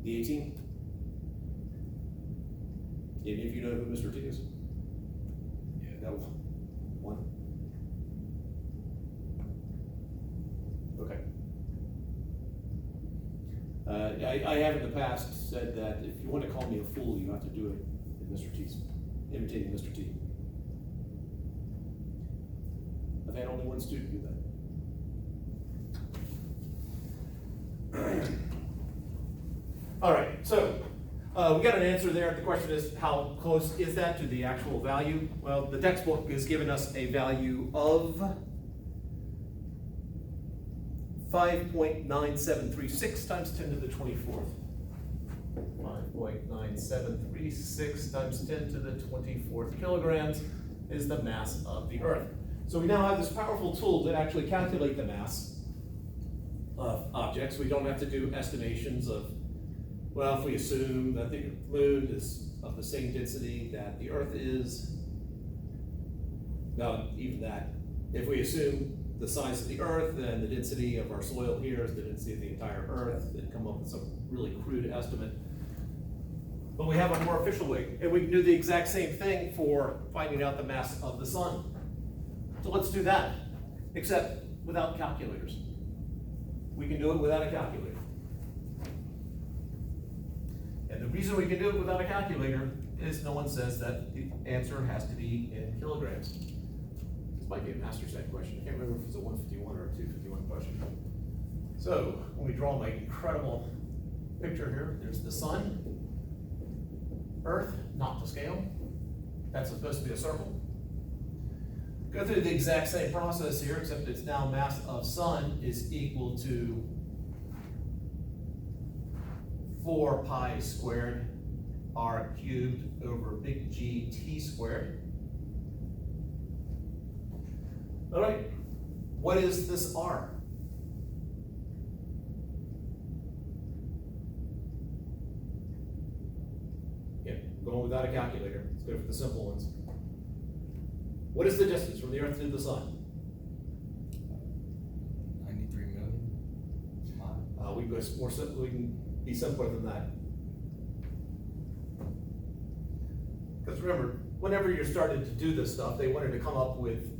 The 18? Any of you know who Mr. T is? Yeah. No. One? Okay. I have in the past said that if you want to call me a fool, you have to do it in Mr. T's, imitating Mr. T. I've had only one student do that. All right, so we got an answer there. The question is, how close is that to the actual value? Well, the textbook is giving us a value of 5.9736 times 10 to the 24th. 5.9736 times 10 to the 24th kilograms is the mass of the Earth. So we now have this powerful tool to actually calculate the mass of objects. We don't have to do estimations of, well, if we assume that the moon is of the same density that the Earth is, no, even that, if we assume the size of the Earth and the density of our soil here is the density of the entire Earth, and come up with some really crude estimate. But we have a more official way, and we can do the exact same thing for finding out the mass of the sun. So let's do that, except without calculators. We can do it without a calculator. And the reason we can do it without a calculator is no one says that the answer has to be in kilograms. This might be a master set question. I can't remember if it's a 151 or a 251 question. So when we draw my incredible picture here, there's the sun, Earth, not to scale. That's supposed to be a circle. Go through the exact same process here, except it's now mass of sun is equal to 4 pi squared r cubed over big G t squared. All right, what is this r? Yeah, going without a calculator. Let's go for the simple ones. What is the distance from the Earth to the sun? 93 million miles. We can go more simple. We can be simpler than that. Because remember, whenever you're starting to do this stuff, they wanted to come up with,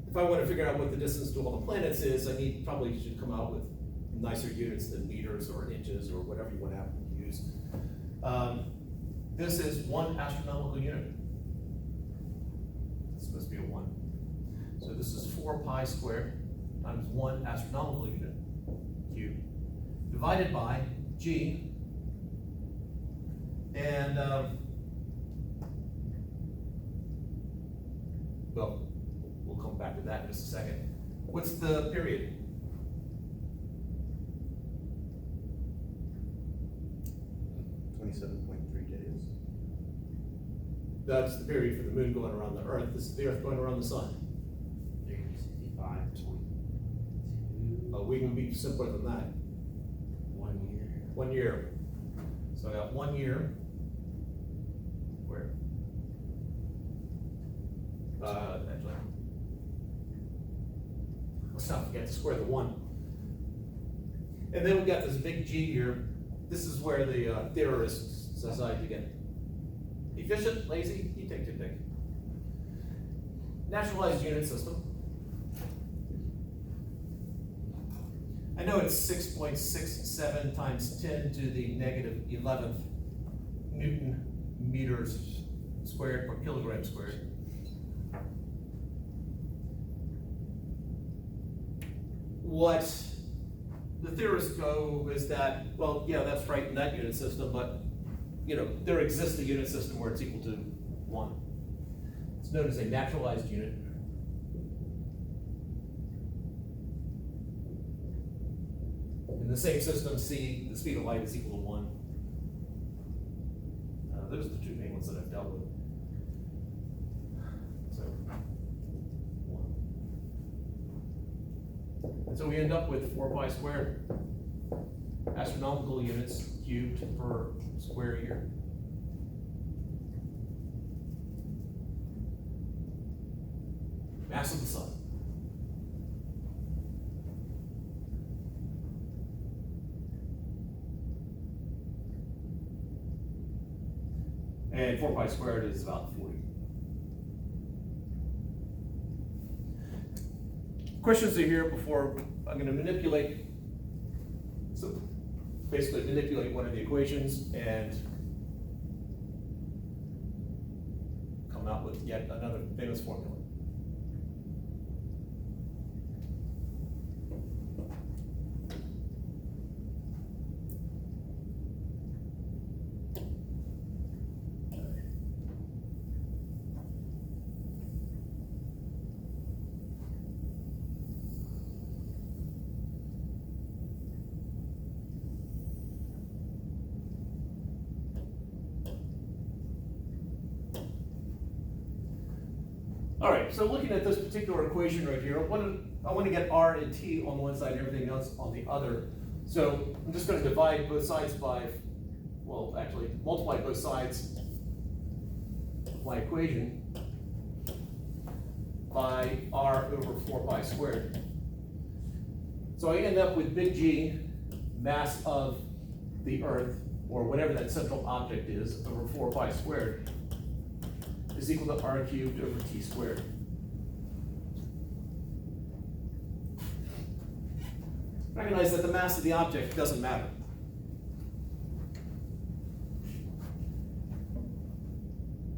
if I want to figure out what the distance to all the planets is, I probably should come out with nicer units than meters or inches or whatever you want to have to use. This is 1 astronomical unit. It's supposed to be a 1. So this is 4 pi squared times 1 astronomical unit cubed divided by G. And well, we'll come back to that in just a second. What's the period? $27.3 days. That's the period for the moon going around the Earth. This is the Earth going around the sun. 365.2. We can be simpler than that. 1 year. 1 year. So I got 1 year. Where? Actually, let's not forget to square the 1. And then we got this big G here. This is where the theorists decide to get efficient, lazy, you take your pick. Naturalized unit system. I know it's 6.67 times 10 to the negative 11th Newton meters squared per kilogram squared. What the theorists go is that, well, yeah, that's right in that unit system, but you know, there exists a unit system where it's equal to 1. It's known as a naturalized unit. In the same system, C, the speed of light is equal to 1. Those are the 2 main ones that I've dealt with. So, 1. And so we end up with 4 pi squared astronomical units cubed per square year. Mass of the sun. And 4 pi squared is about 40. Questions are here before I'm going to manipulate. So basically manipulate one of the equations and come out with yet another famous formula. All right, so looking at this particular equation right here, I want to get r and t on one side and everything else on the other. So I'm just going to divide both sides by, well, actually multiply both sides of my equation by r over 4 pi squared. So I end up with big G, mass of the Earth, or whatever that central object is, over 4 pi squared, is equal to r cubed over t squared. Recognize that the mass of the object doesn't matter.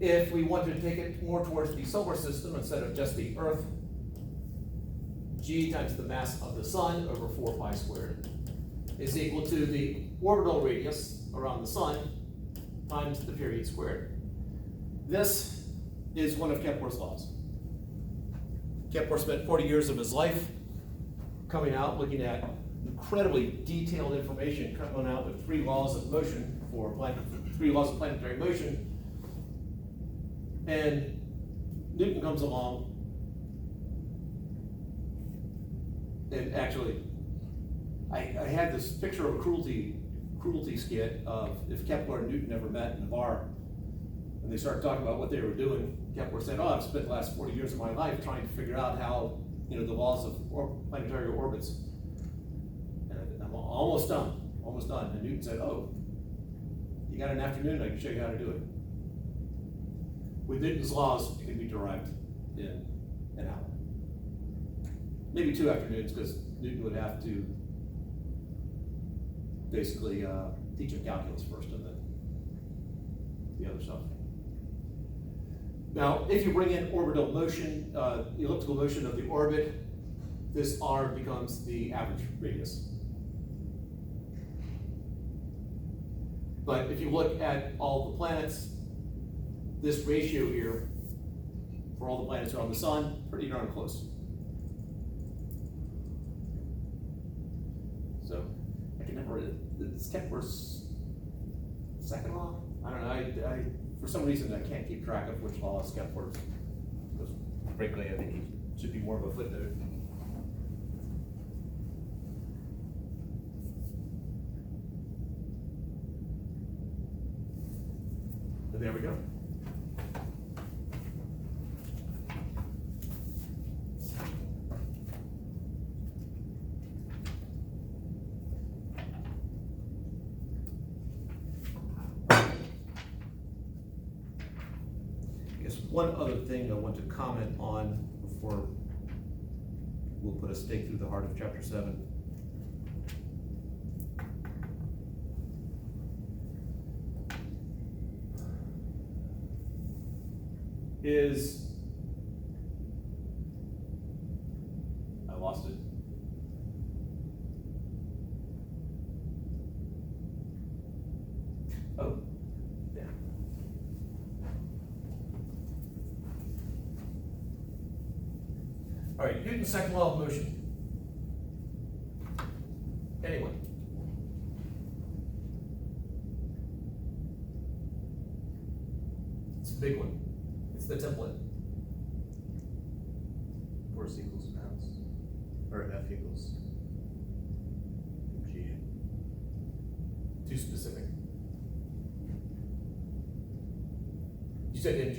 If we wanted to take it more towards the solar system instead of just the Earth, G times the mass of the Sun over 4 pi squared is equal to the orbital radius around the Sun times the period squared. This is one of Kepler's laws. Kepler spent 40 years of his life coming out, looking at incredibly detailed information, coming out with 3 laws of motion for 3 laws of planetary motion. And Newton comes along and actually, I had this picture of a cruelty skit of if Kepler and Newton ever met in a bar, and they started talking about what they were doing. Kepler said, "Oh, I've spent the last 40 years of my life trying to figure out how, the laws of planetary orbits. And I'm almost done. And Newton said, "Oh, you got an afternoon, I can show you how to do it." With Newton's laws, it can be derived in an hour. Maybe 2 afternoons, because Newton would have to basically teach him calculus first and then the other stuff. Now, if you bring in orbital motion, the elliptical motion of the orbit, this r becomes the average radius. But if you look at all the planets, this ratio here for all the planets around the Sun, pretty darn close. So I can never, it's Kepler's second law? I don't know, I for some reason I can't keep track of which law is Kepler's. Because frankly, I think he should be more of a footnote. And there we go. One other thing I want to comment on before we'll put a stake through the heart of chapter 7. Is, I lost it. Oh, yeah. All right, Newton's second law of motion. Anyone? It's a big one. It's the template. Force equals mass, or F equals G. Too specific. You said mg?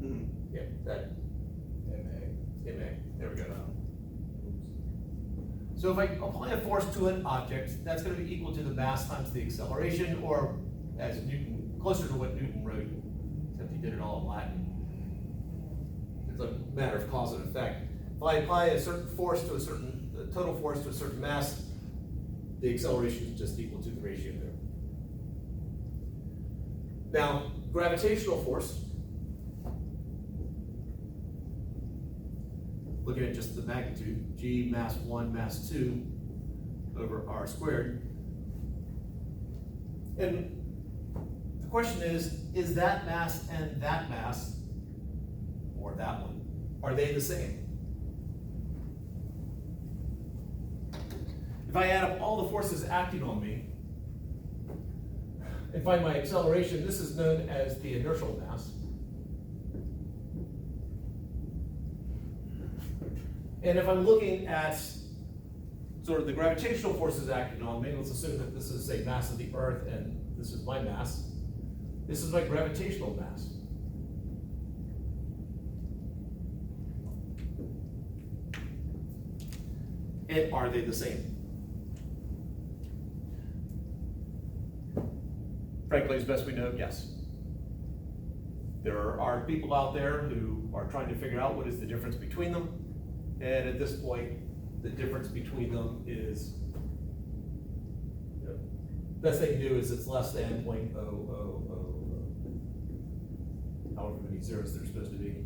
Mm-hmm. Yeah, that. MA. MA. There we go. So if I apply a force to an object, that's going to be equal to the mass times the acceleration, or as Newton, closer to what Newton wrote, except he did it all in Latin. It's a matter of cause and effect. If I apply a certain force to a certain, total force to a certain mass, the acceleration is just equal to the ratio there. Now, gravitational force, looking at just the magnitude, G mass 1, mass 2 over R squared. And the question is that mass and that mass, or that one, are they the same? If I add up all the forces acting on me and find my acceleration, this is known as the inertial mass. And if I'm looking at sort of the gravitational forces acting on me, let's assume that this is, say, mass of the Earth and this is my mass. This is my gravitational mass. And are they the same? Frankly, as best we know, yes. There are people out there who are trying to figure out what is the difference between them. And at this point, the difference between them is, best they can do is it's less than 0.000, however many zeros they're supposed to be.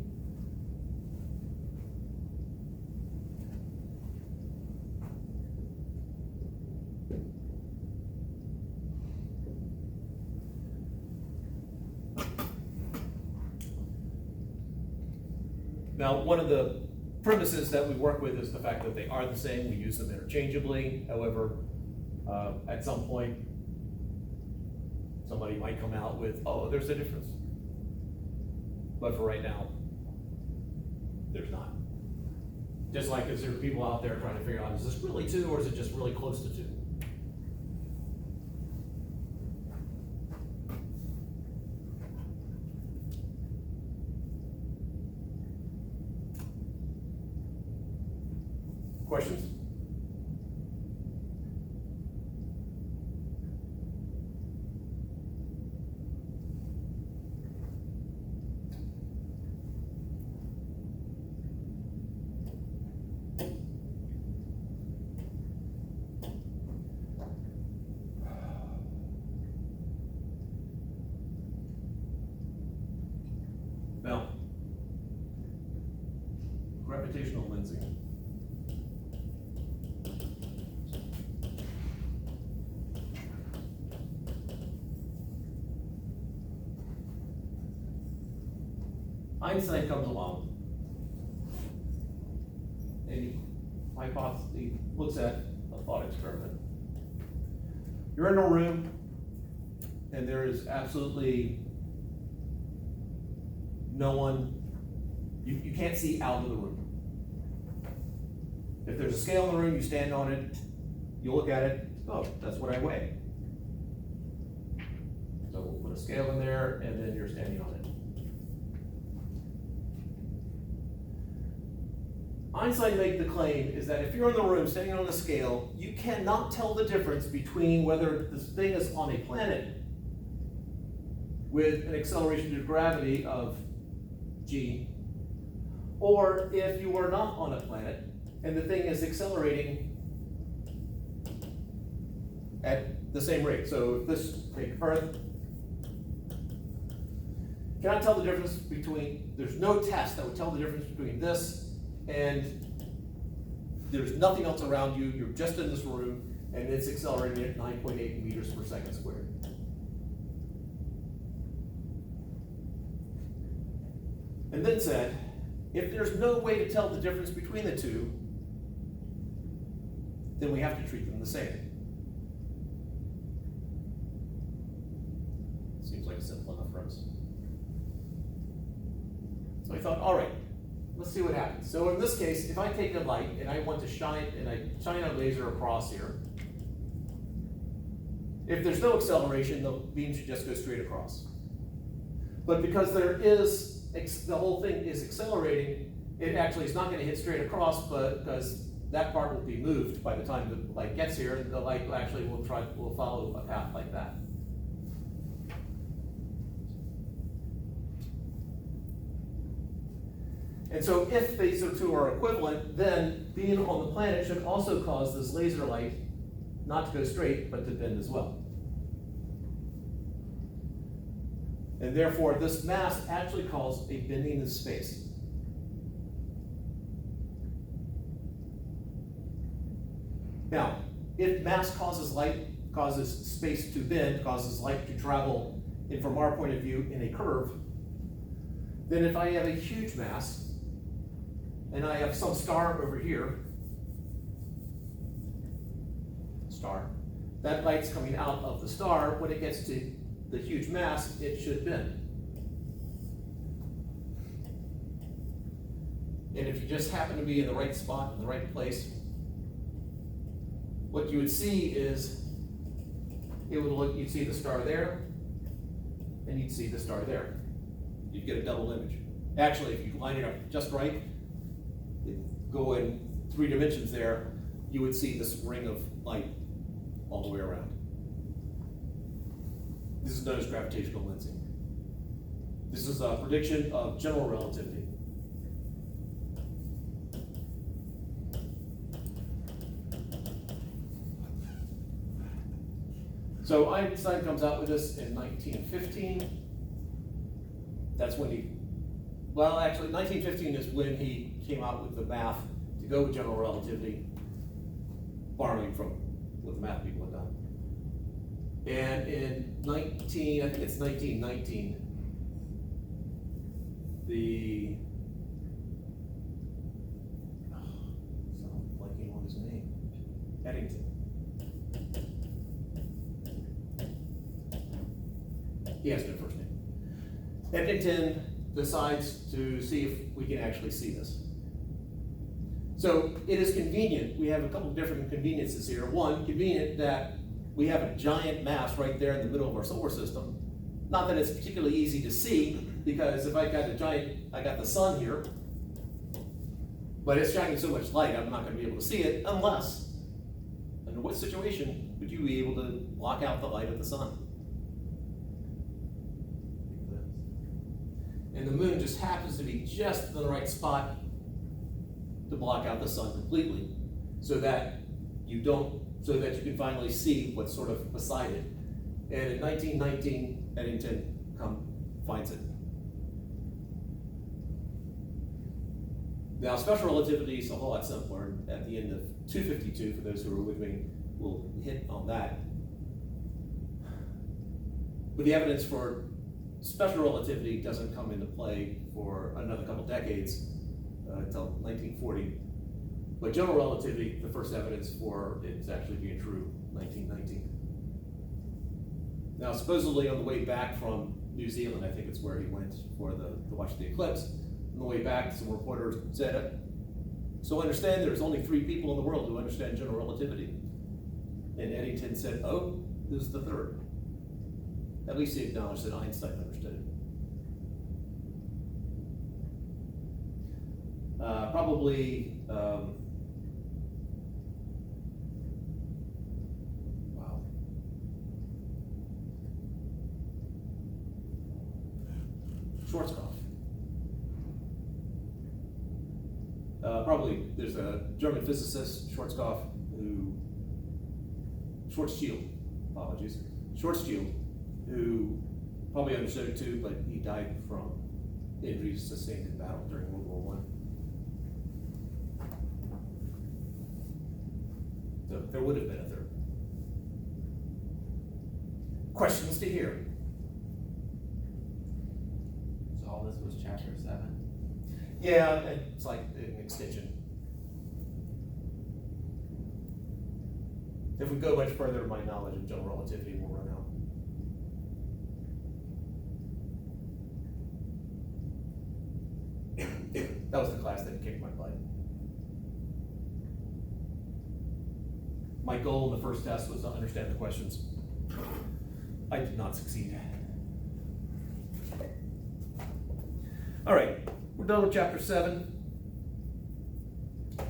Now, one of the premises that we work with is the fact that they are the same. We use them interchangeably. However, at some point, somebody might come out with, oh, there's a difference. But for right now, there's not. Just like as there are people out there trying to figure out, is this really 2 or is it just really close to 2? Questions? Now, gravitational lensing. Einstein comes along and he looks at a thought experiment. You're in a room and there is absolutely no one, you can't see out of the room. If there's a scale in the room, you stand on it, you look at it, oh, that's what I weigh. So we'll put a scale in there and then you're standing on it. Einstein made the claim is that if you're in the room standing on a scale, you cannot tell the difference between whether this thing is on a planet with an acceleration due to gravity of g, or if you are not on a planet and the thing is accelerating at the same rate. So if this, take Earth, cannot tell the difference between, there's no test that would tell the difference between this and there's nothing else around you, you're just in this room, and it's accelerating at 9.8 meters per second squared. And then said, if there's no way to tell the difference between the two, then we have to treat them the same. Seems like a simple enough for us. So I thought, all right, let's see what happens. So in this case, if I take a light and I want to shine, and I shine a laser across here, if there's no acceleration, the beam should just go straight across. But because there is, the whole thing is accelerating, it actually is not going to hit straight across, but because that part will be moved by the time the light gets here, the light actually will follow a path like that. And so if these two are equivalent, then being on the planet should also cause this laser light not to go straight, but to bend as well. And therefore, this mass actually causes a bending of space. Now, if mass causes light, causes space to bend, causes light to travel, and from our point of view, in a curve, then if I have a huge mass, and I have some star over here, that light's coming out of the star, when it gets to the huge mass, it should bend. And if you just happen to be in the right spot, in the right place, what you would see is, it would look, you'd see the star there, and you'd see the star there. You'd get a double image. Actually, if you line it up just right, go in 3 dimensions there, you would see this ring of light all the way around. This is known as gravitational lensing. This is a prediction of general relativity. So Einstein comes out with this in 1915. That's when actually 1915 is when he came out with the math to go with general relativity, borrowing from what the math people had done. And in 1919, I'm blanking on his name, Eddington. He has no first name. Eddington decides to see if we can actually see this. So it is convenient. We have a couple of different conveniences here. One, convenient that we have a giant mass right there in the middle of our solar system. Not that it's particularly easy to see, because if I got the sun here, but it's shining so much light, I'm not going to be able to see it unless, in what situation would you be able to block out the light of the sun? And the moon just happens to be just in the right spot to block out the sun completely, so that you can finally see what's sort of beside it. And in 1919, Eddington finds it. Now, special relativity is a whole lot simpler. At the end of 252, for those who are with me, we'll hit on that. But the evidence for special relativity doesn't come into play for another couple decades, until 1940. But general relativity, the first evidence for it's actually being true, 1919. Now, supposedly on the way back from New Zealand, I think it's where he went to watch the eclipse. On the way back, some reporters said, "So understand there's only 3 people in the world who understand general relativity." And Eddington said, "Oh, this is the 3rd." At least he acknowledged that Einstein understood it. Schwarzkopf. There's a German physicist, Schwarzschild, who probably understood it too, but he died from injuries sustained in battle during World War I. So there would have been a 3rd. Questions to hear? So all this was chapter 7? Yeah, it's like an extension. If we go much further, my knowledge of general relativity will run out. That was the class that kicked my butt. My goal in the first test was to understand the questions. I did not succeed. All right, we're done with chapter 7.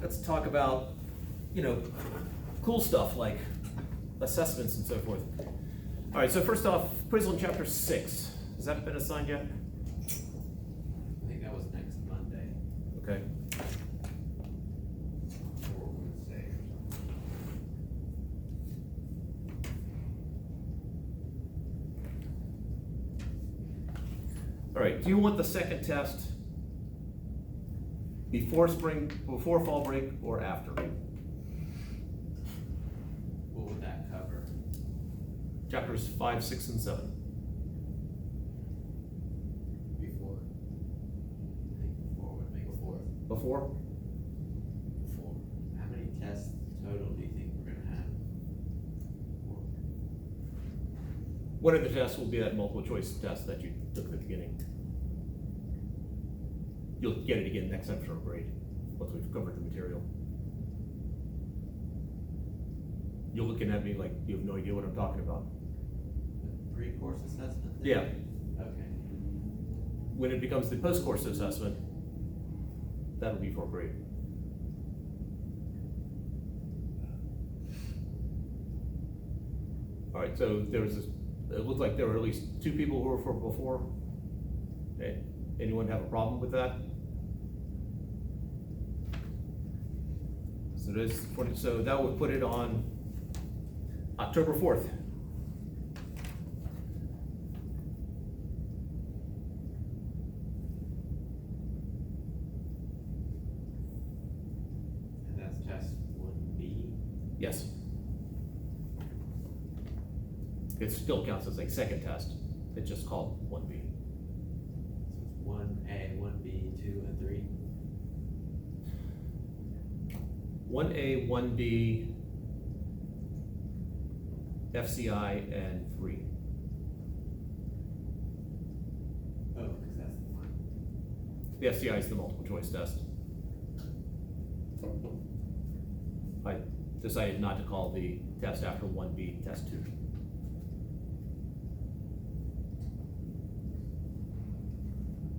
Let's talk about, cool stuff like assessments and so forth. All right, so first off, quiz on chapter 6. Has that been assigned yet? I think that was next Monday. Okay, Or Wednesday or something. all right, do you want the second test before fall break, or after? What would that cover? Chapters 5, 6, and 7. Before. I think before would make sense. Before? Before. How many tests total do you think we're gonna have? One of the tests will be that multiple choice test that you took at the beginning. You'll get it again next semester of grade, once we've covered the material. You're looking at me like you have no idea what I'm talking about. The pre-course assessment? then? Yeah, Okay. when it becomes the post-course assessment, that'll be for grade. All right, so there was this, it looked like there were at least 2 people who were for before. Okay, anyone have a problem with that? So this, so that would put it on October 4th. And that's test 1B. Yes. It still counts as a second test, it's just called 1B. So it's 1A, 1B, 2, and 3. 1A, 1B, FCI, and 3. Oh, because that's the one. The FCI is the multiple choice test. I decided not to call the test after 1B test 2.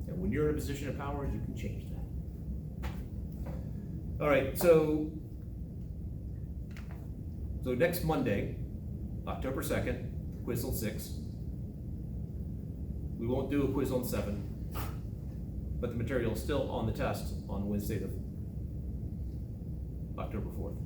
And when you're in a position of power, you can change that. All right, so next Monday, October 2nd, quiz on 6. We won't do a quiz on 7, but the material is still on the test on Wednesday, October 4th.